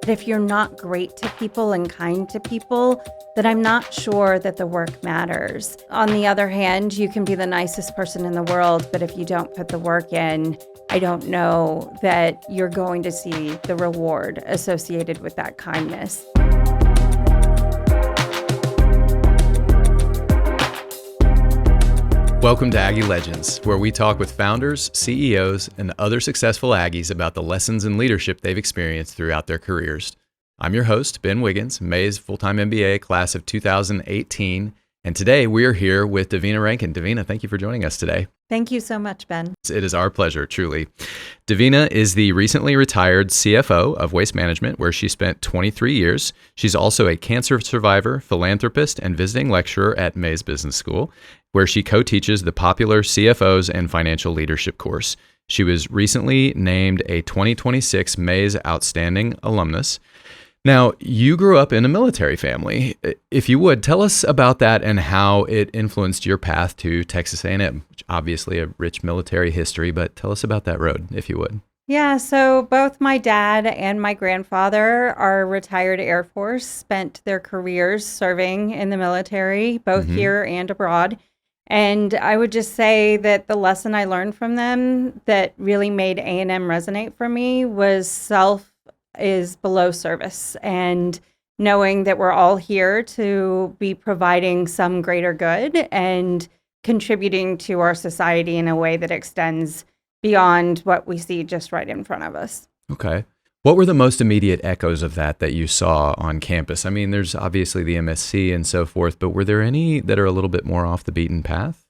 But if you're not great to people and kind to people, then I'm not sure that the work matters. On the other hand, you can be the nicest person in the world, but if you don't put the work in, I don't know that you're going to see the reward associated with that kindness. Welcome to Aggie Legends, where we talk with founders, CEOs, and other successful Aggies about the lessons in leadership they've experienced throughout their careers. I'm your host, Ben Wiggins, May's full-time MBA class of 2018, and today we are here with Devina Rankin. Devina, thank you for joining us today. Thank you so much, Ben. It is our pleasure, truly. Devina is the recently retired CFO of Waste Management, where she spent 23 years. She's also a cancer survivor, philanthropist, and visiting lecturer at May's Business School, where she co-teaches the popular CFOs and Financial Leadership course. She was recently named a 2026 May's Outstanding Alumnus. Now, you grew up in a military family. If you would, tell us about that and how it influenced your path to Texas A&M, which obviously a rich military history, but tell us about that road, if you would. Yeah, so both my dad and my grandfather are retired Air Force, spent their careers serving in the military, both here and abroad. And I would just say that the lesson I learned from them that really made A&M resonate for me was self is below service, and knowing that we're all here to be providing some greater good and contributing to our society in a way that extends beyond what we see just right in front of us. Okay. What were the most immediate echoes of that you saw on campus? I mean, there's obviously the MSc and so forth, but were there any that are a little bit more off the beaten path?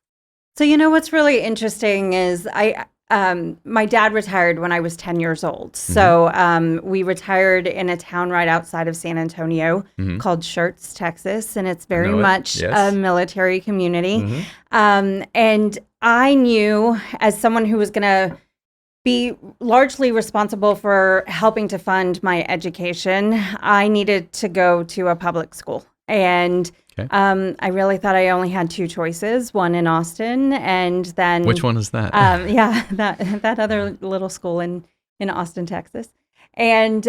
So, what's really interesting is my dad retired when I was 10 years old. So we retired in a town right outside of San Antonio called Schertz, Texas, and it's very much a military community. And I knew, as someone who was going to be largely responsible for helping to fund my education, I needed to go to a public school. And I really thought I only had two choices, one in Austin, and then... Which one is that? That other little school in Austin, Texas, and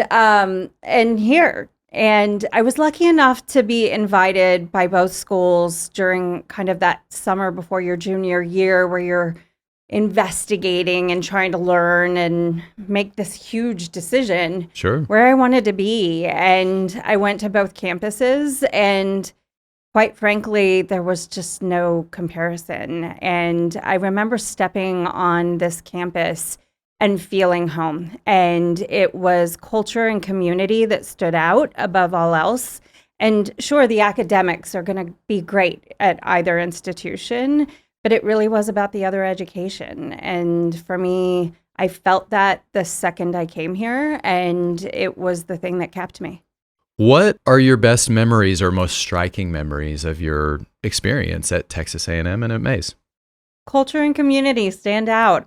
here. And I was lucky enough to be invited by both schools during kind of that summer before your junior year, where you're investigating and trying to learn and make this huge decision where I wanted to be. And I went to both campuses, and quite frankly, there was just no comparison. And I remember stepping on this campus and feeling home. And it was culture and community that stood out above all else. And sure, the academics are going to be great at either institution, but it really was about the other education. And for me, I felt that the second I came here, and it was the thing that kept me. What are your best memories or most striking memories of your experience at Texas A&M and at Mays? Culture and community stand out.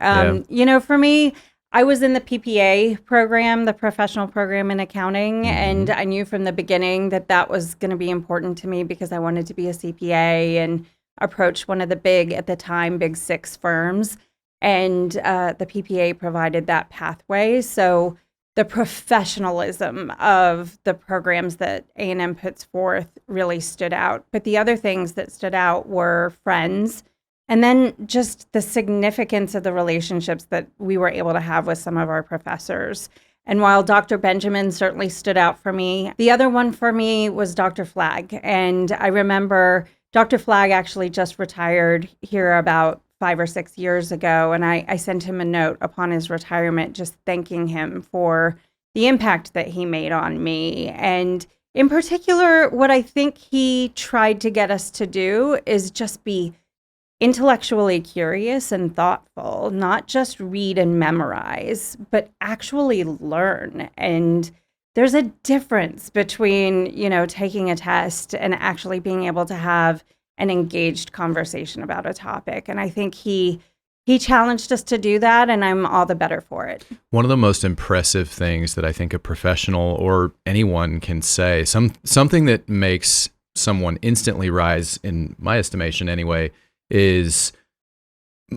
For me, I was in the PPA program, the professional program in accounting, and I knew from the beginning that was going to be important to me because I wanted to be a CPA and approach one of the big six firms. And the PPA provided that pathway. So the professionalism of the programs that A&M puts forth really stood out. But the other things that stood out were friends, and then just the significance of the relationships that we were able to have with some of our professors. And while Dr. Benjamin certainly stood out for me, the other one for me was Dr. Flagg. And I remember Dr. Flagg actually just retired here about 5 or 6 years ago, and I sent him a note upon his retirement just thanking him for the impact that he made on me. And in particular, what I think he tried to get us to do is just be intellectually curious and thoughtful, not just read and memorize, but actually learn. And there's a difference between, taking a test and actually being able to have an engaged conversation about a topic. And I think he challenged us to do that, and I'm all the better for it. One of the most impressive things that I think a professional or anyone can say, something that makes someone instantly rise, in my estimation anyway, is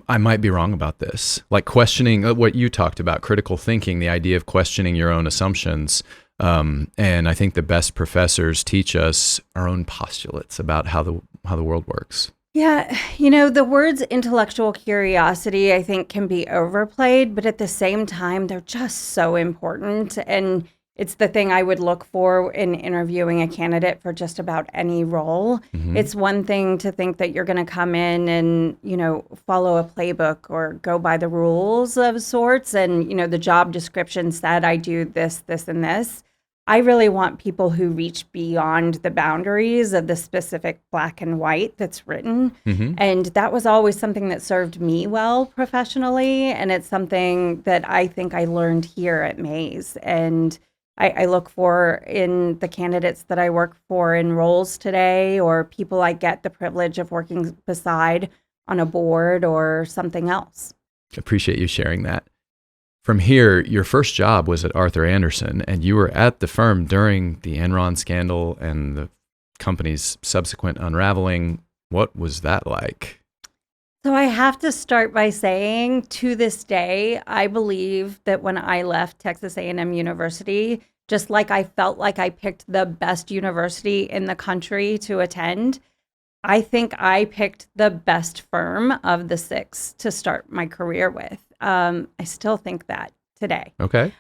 I might be wrong about this. Like questioning what you talked about, critical thinking, the idea of questioning your own assumptions. And I think the best professors teach us our own postulates about how the world works. Yeah, the words intellectual curiosity, I think, can be overplayed, but at the same time, they're just so important. And it's the thing I would look for in interviewing a candidate for just about any role. Mm-hmm. It's one thing to think that you're going to come in and, follow a playbook or go by the rules of sorts. And, the job description said I do this, this, and this. I really want people who reach beyond the boundaries of the specific black and white that's written. Mm-hmm. And that was always something that served me well professionally. And it's something that I think I learned here at Mays. And I look for in the candidates that I work for in roles today, or people I get the privilege of working beside on a board or something else. Appreciate you sharing that. From here, your first job was at Arthur Andersen, and you were at the firm during the Enron scandal and the company's subsequent unraveling. What was that like? So I have to start by saying, to this day, I believe that when I left Texas A&M University, just like I felt like I picked the best university in the country to attend, I think I picked the best firm of the 6 to start my career with. I still think that today. Okay.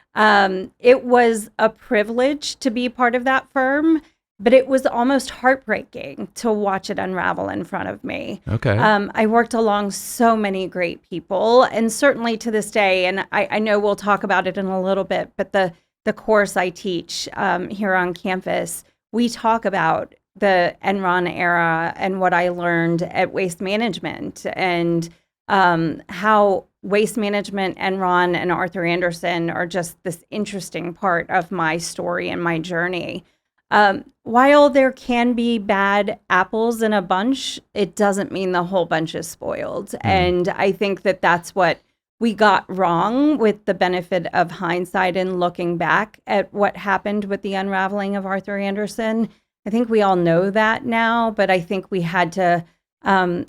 It was a privilege to be part of that firm, but it was almost heartbreaking to watch it unravel in front of me. Okay. I worked along so many great people, and certainly to this day, and I know we'll talk about it in a little bit, but the course I teach here on campus, we talk about the Enron era and what I learned at Waste Management, and how Waste Management, Enron, and Arthur Andersen are just this interesting part of my story and my journey. While there can be bad apples in a bunch, it doesn't mean the whole bunch is spoiled. And I think that that's what we got wrong, with the benefit of hindsight and looking back at what happened with the unraveling of Arthur Andersen. I think we all know that now, but I think we had to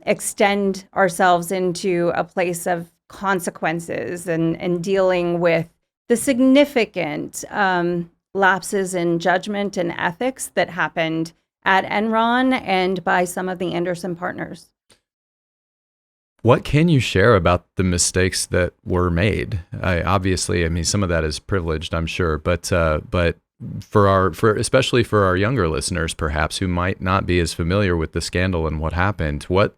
extend ourselves into a place of consequences and dealing with the significant lapses in judgment and ethics that happened at Enron and by some of the Andersen partners. What can you share about the mistakes that were made? Obviously, some of that is privileged, I'm sure, but especially for our younger listeners, perhaps, who might not be as familiar with the scandal and what happened, what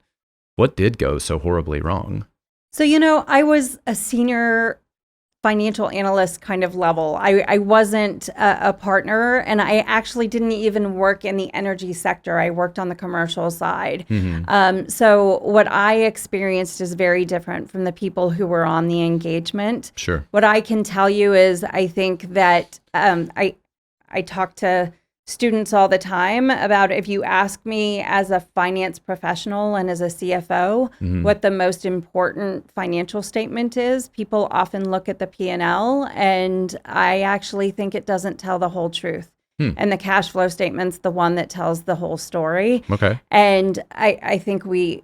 did go so horribly wrong? So, I was a senior financial analyst kind of level. I wasn't a partner, and I actually didn't even work in the energy sector. I worked on the commercial side. Mm-hmm. So what I experienced is very different from the people who were on the engagement. Sure. What I can tell you is I think that I talk to students all the time about, if you ask me as a finance professional and as a CFO, what the most important financial statement is, people often look at the P&L, and I actually think it doesn't tell the whole truth. And the cash flow statement's the one that tells the whole story. Okay. And I think we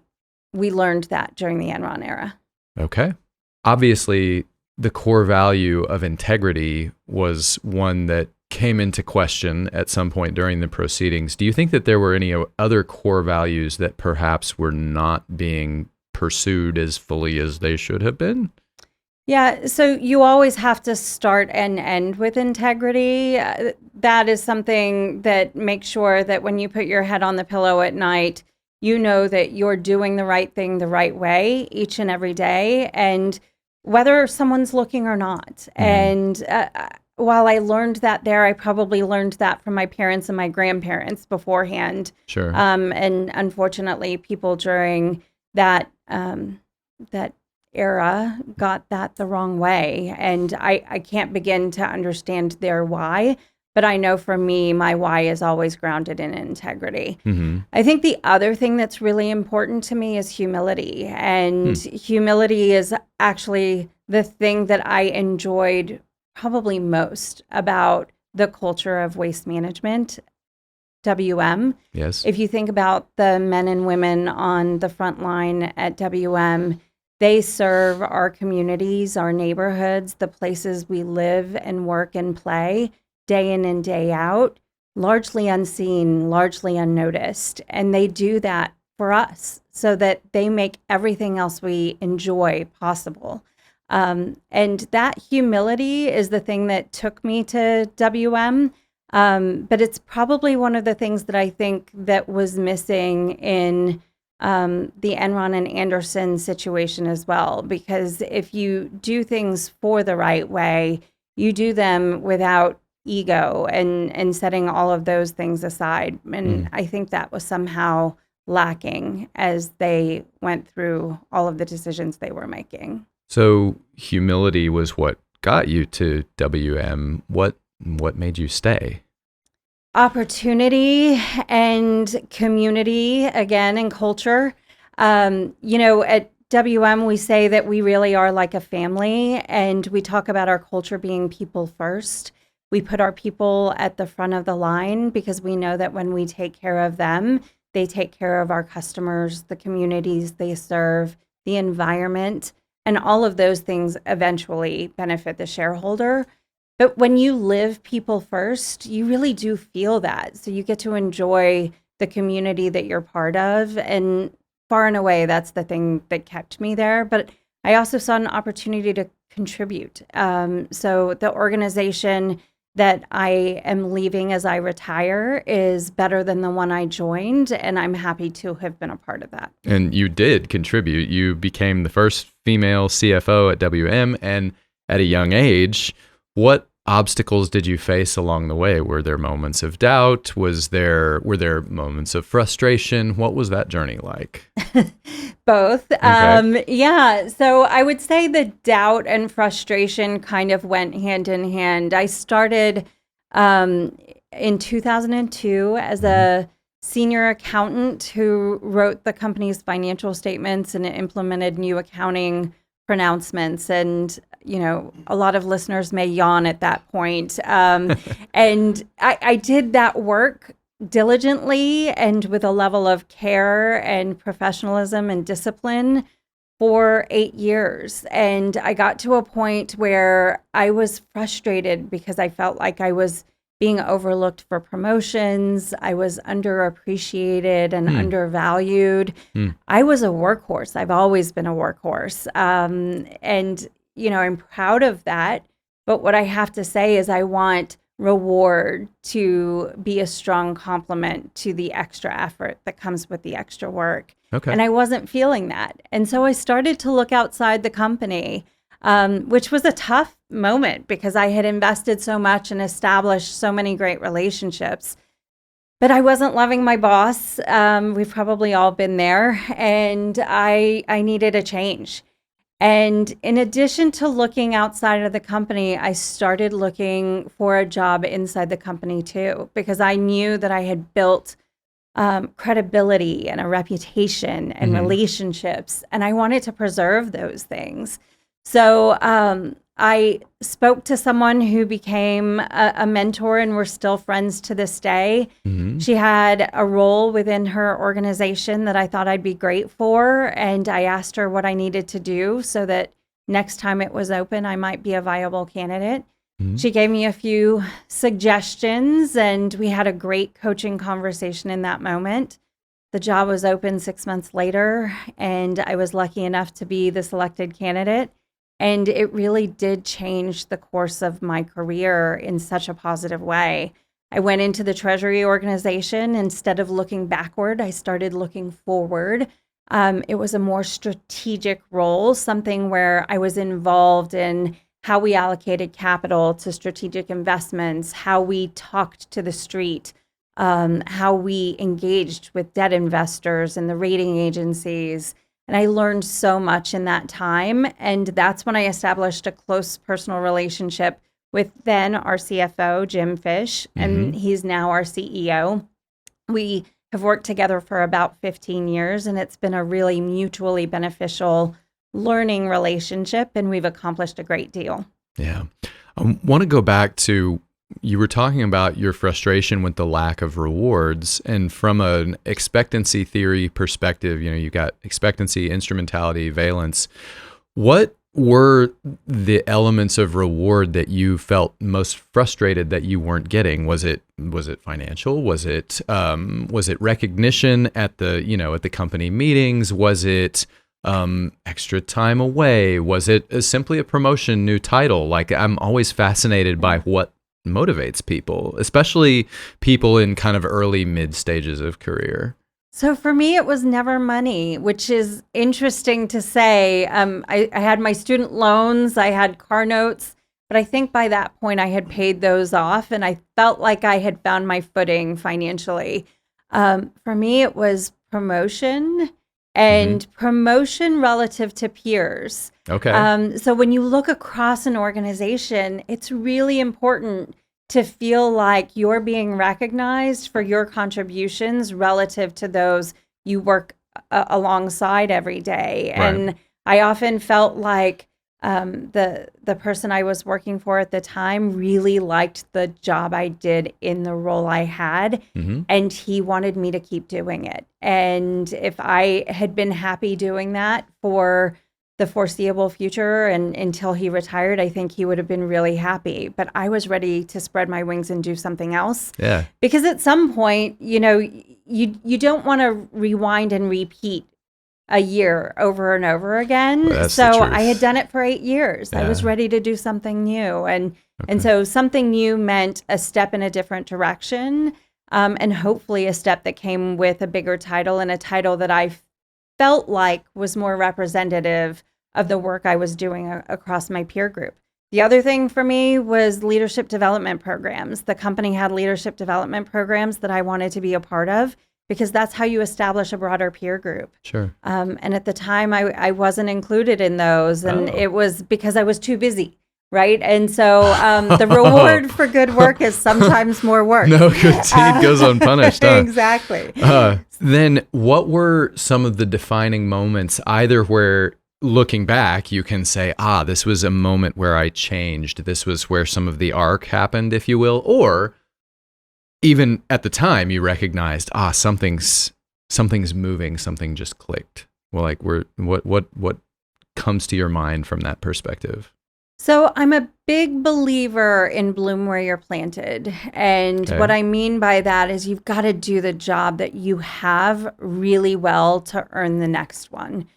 learned that during the Enron era. Okay. Obviously, the core value of integrity was one that came into question at some point during the proceedings. Do you think that there were any other core values that perhaps were not being pursued as fully as they should have been? Yeah, so you always have to start and end with integrity. That is something that makes sure that when you put your head on the pillow at night, you know that you're doing the right thing the right way each and every day, and whether someone's looking or not. And while I learned that there, I probably learned that from my parents and my grandparents beforehand. Sure. And unfortunately, people during that era got that the wrong way. And I can't begin to understand their why, but I know for me, my why is always grounded in integrity. I think the other thing that's really important to me is humility. And humility is actually the thing that I enjoyed probably most about the culture of Waste Management, WM. Yes. If you think about the men and women on the front line at WM, they serve our communities, our neighborhoods, the places we live and work and play day in and day out, largely unseen, largely unnoticed. And they do that for us so that they make everything else we enjoy possible. And that humility is the thing that took me to WM. But it's probably one of the things that I think that was missing in the Enron and Andersen situation as well. Because if you do things for the right way, you do them without ego and setting all of those things aside. And I think that was somehow lacking as they went through all of the decisions they were making. So humility was what got you to WM. What made you stay? Opportunity and community, again, and culture. At WM, we say that we really are like a family, and we talk about our culture being people first. We put our people at the front of the line because we know that when we take care of them, they take care of our customers, the communities they serve, the environment, and all of those things eventually benefit the shareholder. But when you live people first, you really do feel that. So you get to enjoy the community that you're part of. And far and away, that's the thing that kept me there. But I also saw an opportunity to contribute. So the organization that I am leaving as I retire is better than the one I joined, and I'm happy to have been a part of that. And you did contribute. You became the first female CFO at WM, and at a young age. What obstacles did you face along the way? Were there moments of doubt? Were there moments of frustration? What was that journey like? Both. Okay. Yeah. So I would say the doubt and frustration kind of went hand in hand. I started in 2002 as a senior accountant who wrote the company's financial statements and implemented new accounting pronouncements. And, a lot of listeners may yawn at that point. And I did that work diligently and with a level of care and professionalism and discipline for 8 years. And I got to a point where I was frustrated because I felt like I was being overlooked for promotions. I was underappreciated and undervalued. I was a workhorse. I've always been a workhorse. And, I'm proud of that. But what I have to say is I want reward to be a strong complement to the extra effort that comes with the extra work. Okay. And I wasn't feeling that. And so I started to look outside the company, which was a tough moment because I had invested so much and established so many great relationships. But I wasn't loving my boss. We've probably all been there. And I needed a change. And in addition to looking outside of the company, I started looking for a job inside the company too, because I knew that I had built credibility and a reputation and relationships, and I wanted to preserve those things. So I spoke to someone who became a mentor, and we're still friends to this day. She had a role within her organization that I thought I'd be great for, and I asked her what I needed to do so that next time it was open, I might be a viable candidate. She gave me a few suggestions, and we had a great coaching conversation in that moment. The job was open 6 months later, and I was lucky enough to be the selected candidate. And it really did change the course of my career in such a positive way. I went into the Treasury organization. Instead of looking backward, I started looking forward. It was a more strategic role, something where I was involved in how we allocated capital to strategic investments, how we talked to the street, how we engaged with debt investors and the rating agencies. And I learned so much in that time. And that's when I established a close personal relationship with then our CFO, Jim Fish, and he's now our CEO. We have worked together for about 15 years, and it's been a really mutually beneficial learning relationship, and we've accomplished a great deal. Yeah. I want to go back to, you were talking about your frustration with the lack of rewards, and from an expectancy theory perspective, you got expectancy, instrumentality, valence. What were the elements of reward that you felt most frustrated that you weren't getting? Was it financial? Was it recognition at the company meetings? Was it extra time away? Was it simply a promotion, new title? Like, I'm always fascinated by what motivates people, especially people in kind of early mid stages of career. So for me, it was never money, which is interesting to say. I had my student loans, I had car notes, but I think by that point I had paid those off and I felt like I had found my footing financially. For me, it was promotion and promotion relative to peers. Okay. So when you look across an organization, it's really important to feel like you're being recognized for your contributions relative to those you work alongside every day. Right. And I often felt like the person I was working for at the time really liked the job I did in the role I had, and he wanted me to keep doing it. And if I had been happy doing that for the foreseeable future and until he retired, I think he would have been really happy. But I was ready to spread my wings and do something else. Yeah. Because at some point, you don't want to rewind and repeat a year over and over again. Well, that's so the truth. I had done it for 8 years. Yeah. I was ready to do something new. And so something new meant a step in a different direction, and hopefully a step that came with a bigger title and a title that I felt like was more representative of the work I was doing across my peer group. The other thing for me was leadership development programs. The company had leadership development programs that I wanted to be a part of because that's how you establish a broader peer group. Sure. And at the time, I wasn't included in those, and it was because I was too busy, right? And so the reward for good work is sometimes more work. No good deed goes unpunished. Huh? Exactly. Then what were some of the defining moments, either where looking back, you can say, this was a moment where I changed. This was where some of the arc happened, if you will. Or even at the time you recognized, something's moving, something just clicked. Well, like what comes to your mind from that perspective? So I'm a big believer in bloom where you're planted. And what I mean by that is you've got to do the job that you have really well to earn the next one.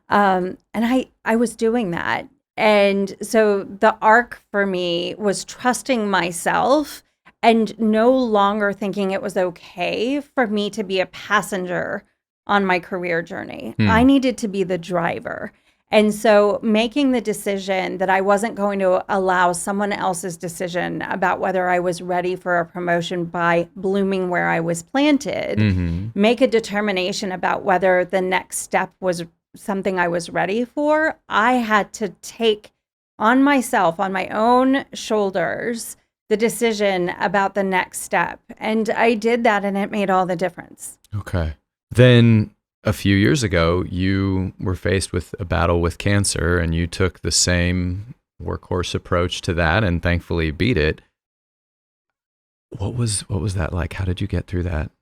And I was doing that. And so the arc for me was trusting myself and no longer thinking it was okay for me to be a passenger on my career journey. I needed to be the driver. And so making the decision that I wasn't going to allow someone else's decision about whether I was ready for a promotion by blooming where I was planted, make a determination about whether the next step was something I was ready for, I had to take on myself, on my own shoulders, the decision about the next step. And I did that, and it made all the difference. Okay. Then a few years ago, you were faced with a battle with cancer, and you took the same workhorse approach to that and thankfully beat it. What was that like? How did you get through that?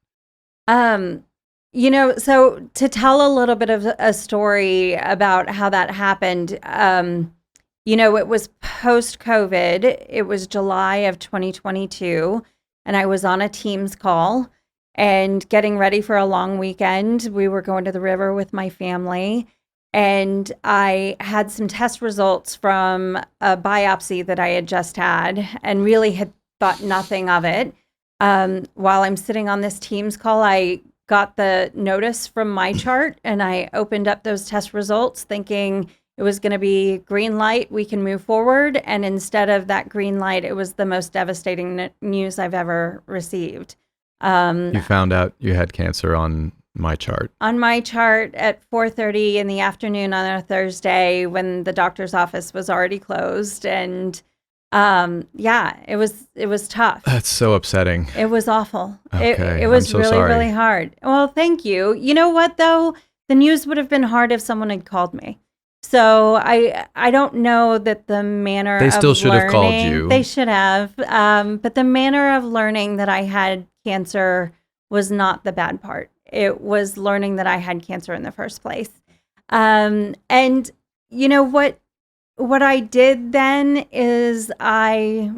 So to tell a little bit of a story about how that happened, it was post-COVID. It was July of 2022, and I was on a Teams call and getting ready for a long weekend. We were going to the river with my family, and I had some test results from a biopsy that I had just had and really had thought nothing of it. While I'm sitting on this Teams call, I got the notice from my chart, and I opened up those test results thinking it was going to be green light, we can move forward. And instead of that green light, it was the most devastating news I've ever received. You found out you had cancer on my chart. On my chart at 4:30 in the afternoon on a Thursday when the doctor's office was already closed. And it was tough. That's so upsetting. It was awful. Okay, it was I'm so really, sorry. really hard. Well, thank you. You know what, though? The news would have been hard if someone had called me. So I don't know that the manner They of still should have called learning- you. They should have. But the manner of learning that I had cancer was not the bad part. It was learning that I had cancer in the first place. And you know what what I did then is I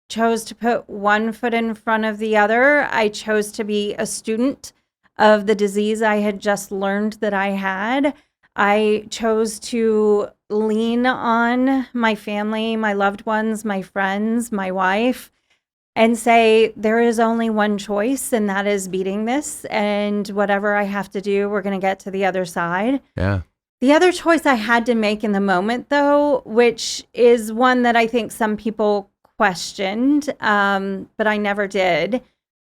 chose to put one foot in front of the other. I chose to be a student of the disease I had just learned that I had. I chose to lean on my family, my loved ones, my friends, my wife, and say, there is only one choice, and that is beating this. And whatever I have to do, we're going to get to the other side. Yeah. The other choice I had to make in the moment, though, which is one that I think some people questioned, but I never did,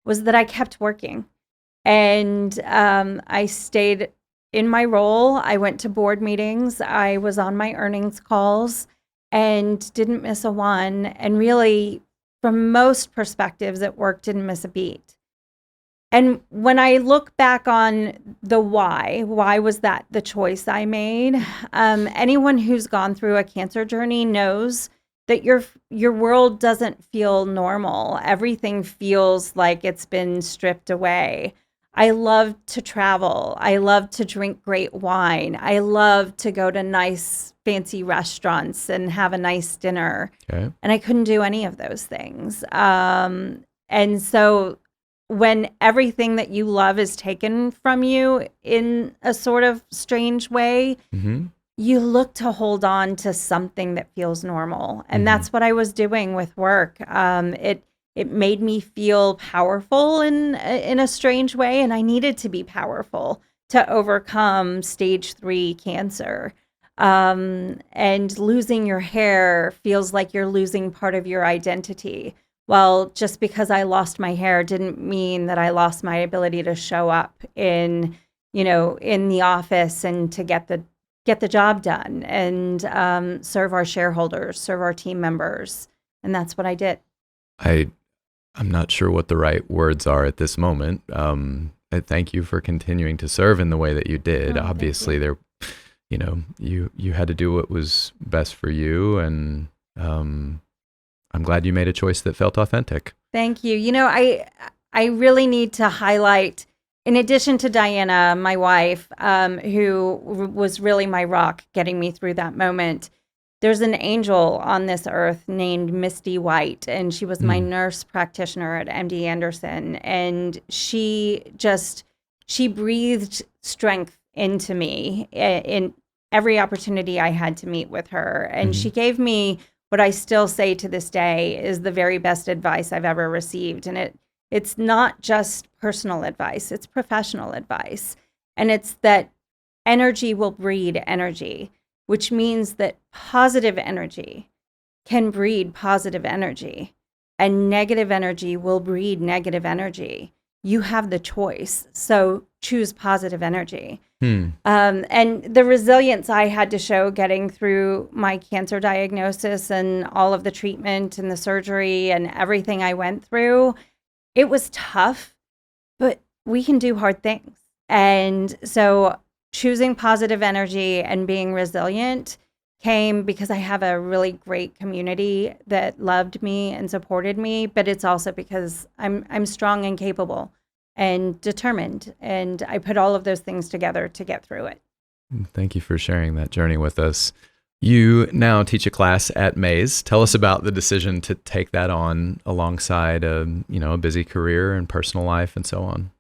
was that I kept working. And I stayed in my role. I went to board meetings. I was on my earnings calls and didn't miss a one. And really, from most perspectives at work, didn't miss a beat. And when I look back on the why was that the choice I made? Anyone who's gone through a cancer journey knows that your world doesn't feel normal. Everything feels like it's been stripped away. I love to travel. I love to drink great wine. I love to go to nice fancy restaurants and have a nice dinner. Okay. And I couldn't do any of those things. And so when everything that you love is taken from you in a sort of strange way, you look to hold on to something that feels normal. And that's what I was doing with work. It made me feel powerful in a strange way, and I needed to be powerful to overcome stage 3 cancer. And losing your hair feels like you're losing part of your identity. Well, just because I lost my hair didn't mean that I lost my ability to show up in the office and to get the job done and serve our shareholders, serve our team members. And that's what I did. I'm not sure what the right words are at this moment. I thank you for continuing to serve in the way that you did. Oh, Obviously, you had to do what was best for you, and I'm glad you made a choice that felt authentic. Thank you. I really need to highlight, in addition to Diana, my wife, who was really my rock getting me through that moment, there's an angel on this earth named Misty White, and she was my nurse practitioner at MD Andersen. And she breathed strength into me in every opportunity I had to meet with her. And she gave me what I still say to this day is the very best advice I've ever received. And it's not just personal advice, it's professional advice. And it's that energy will breed energy, which means that positive energy can breed positive energy, and negative energy will breed negative energy. You have the choice, so choose positive energy. And the resilience I had to show getting through my cancer diagnosis and all of the treatment and the surgery and everything I went through, it was tough, but we can do hard things. And so choosing positive energy and being resilient came because I have a really great community that loved me and supported me, but it's also because I'm strong and capable and determined, and I put all of those things together to get through it. Thank you for sharing that journey with us. You now teach a class at Mays. Tell us about the decision to take that on alongside a busy career and personal life and so on.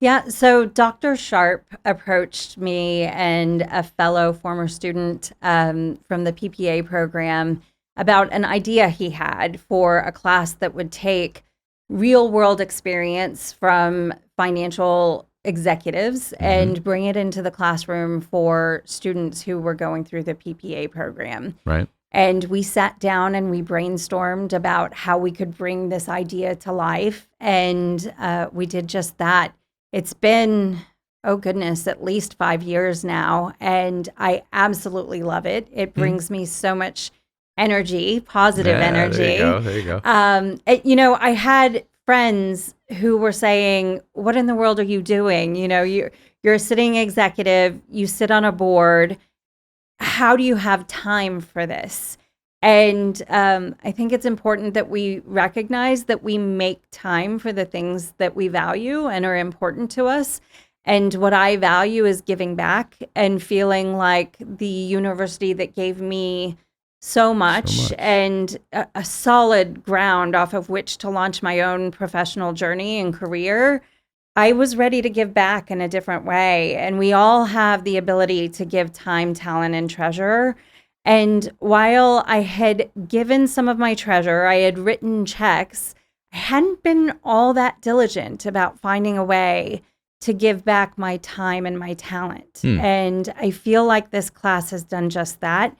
Yeah, so Dr. Sharp approached me and a fellow former student from the PPA program about an idea he had for a class that would take real world experience from financial executives and bring it into the classroom for students who were going through the PPA program. Right. And we sat down and we brainstormed about how we could bring this idea to life. And we did just that. It's been, oh goodness, at least 5 years now. And I absolutely love it. It brings me so much energy, positive energy. There you go. I had friends who were saying, what in the world are you doing? You're a sitting executive, you sit on a board. How do you have time for this? And I think it's important that we recognize that we make time for the things that we value and are important to us. And what I value is giving back and feeling like the university that gave me so much and a solid ground off of which to launch my own professional journey and career, I was ready to give back in a different way. And we all have the ability to give time, talent, and treasure. And while I had given some of my treasure, I had written checks, I hadn't been all that diligent about finding a way to give back my time and my talent. And I feel like this class has done just that.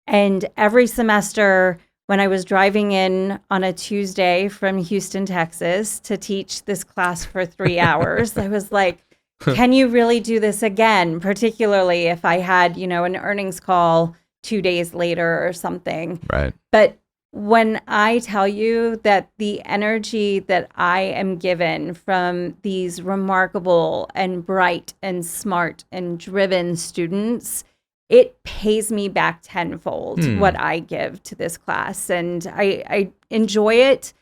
And every semester, when I was driving in on a Tuesday from Houston, Texas, to teach this class for 3 hours, I was like, can you really do this again? Particularly if I had, an earnings call 2 days later or something. Right. But when I tell you that the energy that I am given from these remarkable and bright and smart and driven students, it pays me back tenfold what I give to this class. And I enjoy it.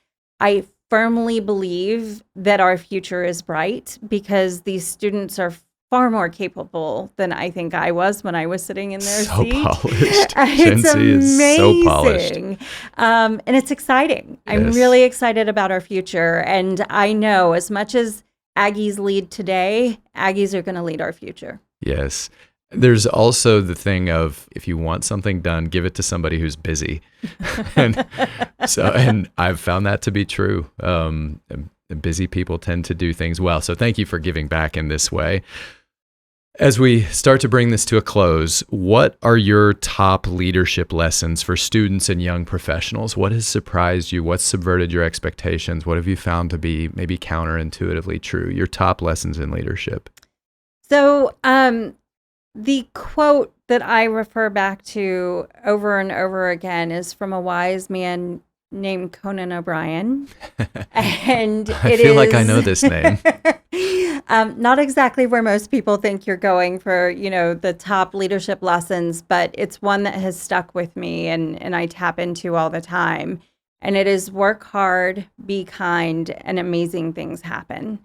I firmly believe that our future is bright because these students are far more capable than I think I was when I was sitting in their seat. Polished. It's Gen Z is so polished. amazing. And it's exciting. Yes. I'm really excited about our future. And I know as much as Aggies lead today, Aggies are going to lead our future. Yes. There's also the thing of, if you want something done, give it to somebody who's busy. and I've found that to be true. Busy people tend to do things well. So thank you for giving back in this way. As we start to bring this to a close, what are your top leadership lessons for students and young professionals? What has surprised you? What's subverted your expectations? What have you found to be maybe counterintuitively true? Your top lessons in leadership. So, the quote that I refer back to over and over again is from a wise man named Conan O'Brien. And I feel like I know this name. Not exactly where most people think you're going for, the top leadership lessons, but it's one that has stuck with me and I tap into all the time. And it is work hard, be kind, and amazing things happen.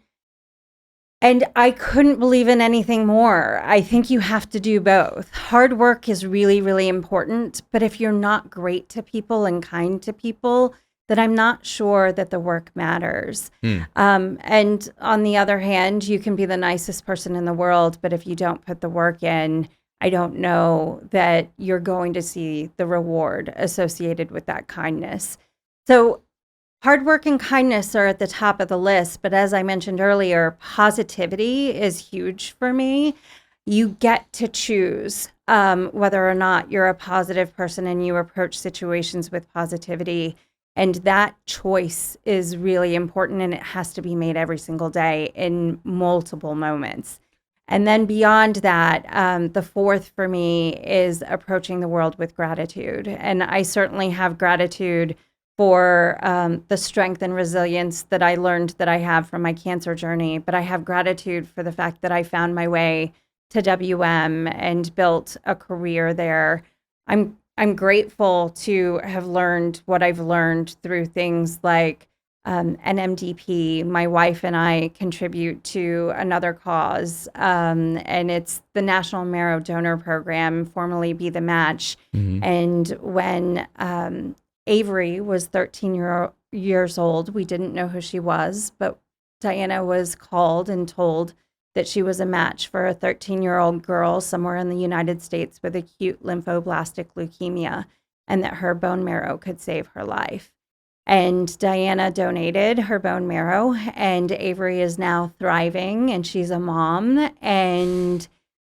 And I couldn't believe in anything more. I think you have to do both. Hard work is really, really important. But if you're not great to people and kind to people, then I'm not sure that the work matters. And on the other hand, you can be the nicest person in the world, but if you don't put the work in, I don't know that you're going to see the reward associated with that kindness. So hard work and kindness are at the top of the list, but as I mentioned earlier, positivity is huge for me. You get to choose whether or not you're a positive person and you approach situations with positivity. And that choice is really important, and it has to be made every single day in multiple moments. And then beyond that, the fourth for me is approaching the world with gratitude. And I certainly have gratitude for the strength and resilience that I learned that I have from my cancer journey. But I have gratitude for the fact that I found my way to WM and built a career there. I'm grateful to have learned what I've learned through things like NMDP. My wife and I contribute to another cause, and it's the National Marrow Donor Program, formerly Be the Match. And when Avery was 13 years old, we didn't know who she was, but Diana was called and told that she was a match for a 13-year-old girl somewhere in the United States with acute lymphoblastic leukemia, and that her bone marrow could save her life. And Diana donated her bone marrow, and Avery is now thriving, and she's a mom, and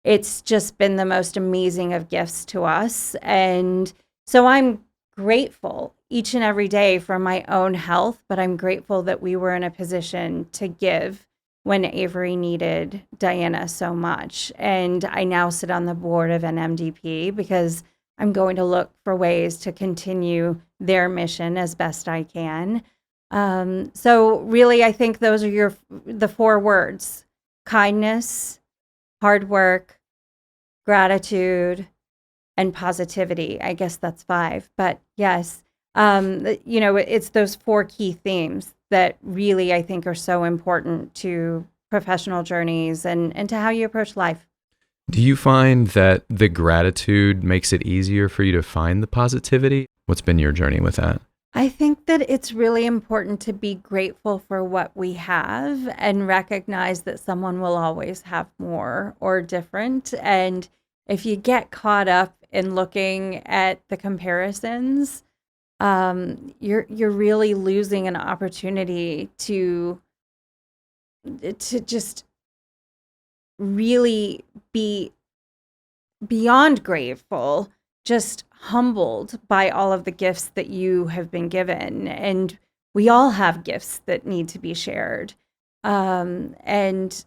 it's just been the most amazing of gifts to us. And so I'm grateful each and every day for my own health, but I'm grateful that we were in a position to give when Avery needed Diana so much. And I now sit on the board of NMDP because I'm going to look for ways to continue their mission as best I can. So really, I think those are the four words: kindness, hard work, gratitude, and positivity. I guess that's 5, but yes, it's those 4 key themes that really I think are so important to professional journeys and to how you approach life. Do you find that the gratitude makes it easier for you to find the positivity? What's been your journey with that? I think that it's really important to be grateful for what we have and recognize that someone will always have more or different. And if you get caught up in looking at the comparisons, you're really losing an opportunity to just really be beyond grateful, just humbled by all of the gifts that you have been given. And we all have gifts that need to be shared. And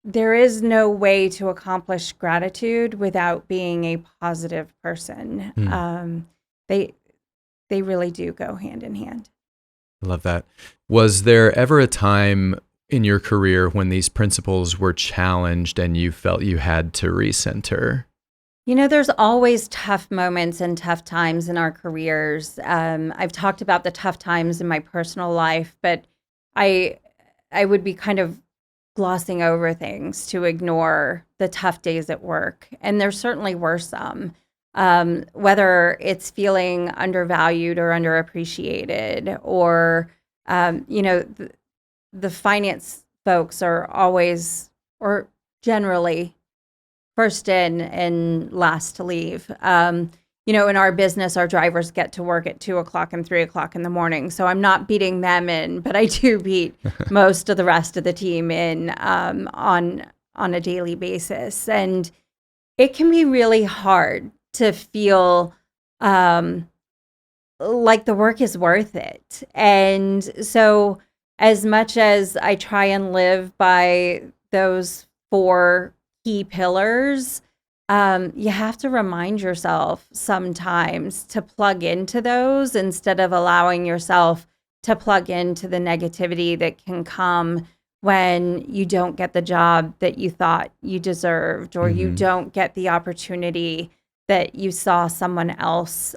there is no way to accomplish gratitude without being a positive person. They really do go hand in hand. I love that. Was there ever a time in your career when these principles were challenged and you felt you had to recenter? There's always tough moments and tough times in our careers. I've talked about the tough times in my personal life, but I would be kind of glossing over things to ignore the tough days at work. And there certainly were some, whether it's feeling undervalued or underappreciated, or, the finance folks are always, or generally, first in and last to leave. In our business, our drivers get to work at 2:00 and 3:00 in the morning. So I'm not beating them in, but I do beat most of the rest of the team in on a daily basis. And it can be really hard to feel like the work is worth it. And so as much as I try and live by those 4 key pillars, you have to remind yourself sometimes to plug into those instead of allowing yourself to plug into the negativity that can come when you don't get the job that you thought you deserved, or you don't get the opportunity that you saw someone else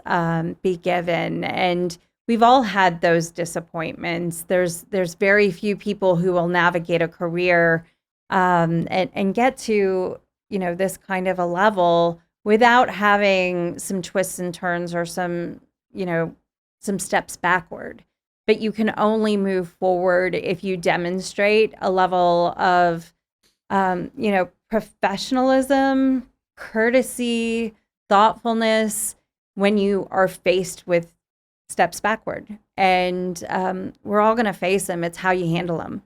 be given. And we've all had those disappointments. There's very few people who will navigate a career and get to this kind of a level without having some twists and turns or some steps backward. But you can only move forward if you demonstrate a level of professionalism, courtesy, thoughtfulness when you are faced with steps backward. And we're all going to face them. It's how you handle them.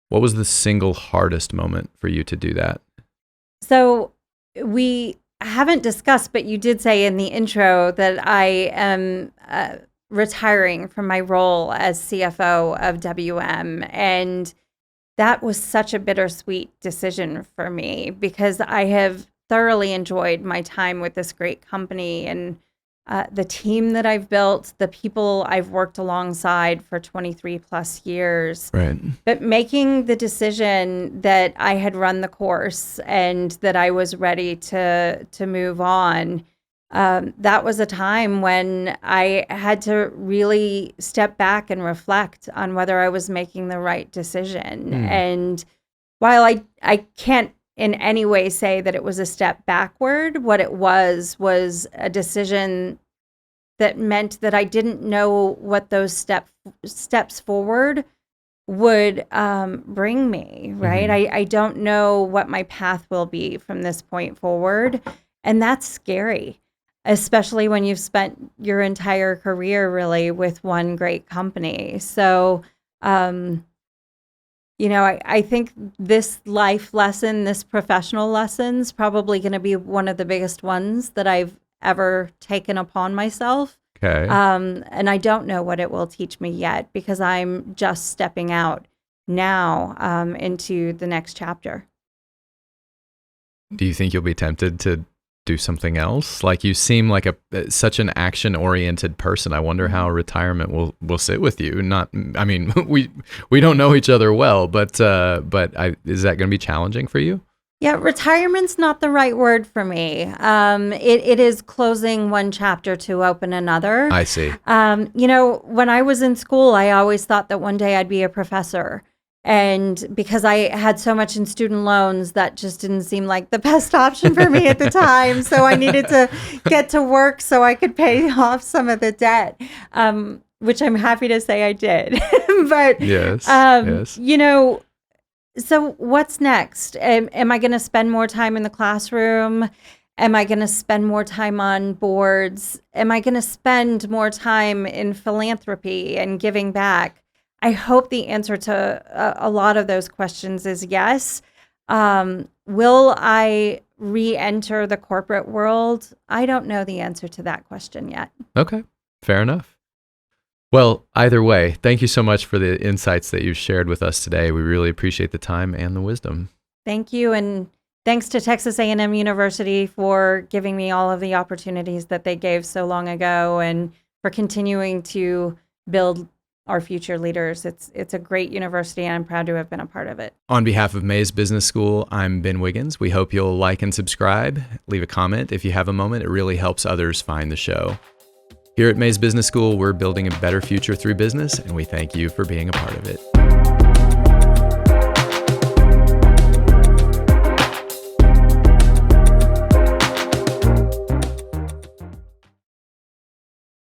What was the single hardest moment for you to do that? So we haven't discussed, but you did say in the intro that I am retiring from my role as CFO of WM. And that was such a bittersweet decision for me because I have thoroughly enjoyed my time with this great company and the team that I've built, the people I've worked alongside for 23 plus years. Right. But making the decision that I had run the course and that I was ready to move on, that was a time when I had to really step back and reflect on whether I was making the right decision. And while I can't in any way say that it was a step backward, what it was a decision that meant that I didn't know what those steps forward would bring me, right? I don't know what my path will be from this point forward. And that's scary, especially when you've spent your entire career really with one great company. So, I think this life lesson, this professional lesson is probably going to be one of the biggest ones that I've ever taken upon myself. Okay. And I don't know what it will teach me yet because I'm just stepping out now into the next chapter. Do you think you'll be tempted to do something else? Like, you seem like such an action-oriented person. I wonder how retirement will sit with you. We don't know each other well, but is that going to be challenging for you? Yeah, retirement's not the right word for me. It is closing one chapter to open another. I see. When I was in school, I always thought that one day I'd be a professor. And because I had so much in student loans, that just didn't seem like the best option for me at the time. So I needed to get to work so I could pay off some of the debt, which I'm happy to say I did. But, yes. you know, so what's next? Am I going to spend more time in the classroom? Am I going to spend more time on boards? Am I going to spend more time in philanthropy and giving back? I hope the answer to a lot of those questions is yes. Will I re-enter the corporate world? I don't know the answer to that question yet. Okay, fair enough. Well, either way, thank you so much for the insights that you've shared with us today. We really appreciate the time and the wisdom. Thank you, and thanks to Texas A&M University for giving me all of the opportunities that they gave so long ago, and for continuing to build our future leaders. It's a great university, and I'm proud to have been a part of it. On behalf of Mays Business School, I'm Ben Wiggins. We hope you'll like and subscribe. Leave a comment if you have a moment. It really helps others find the show. Here at Mays Business School, we're building a better future through business, and we thank you for being a part of it.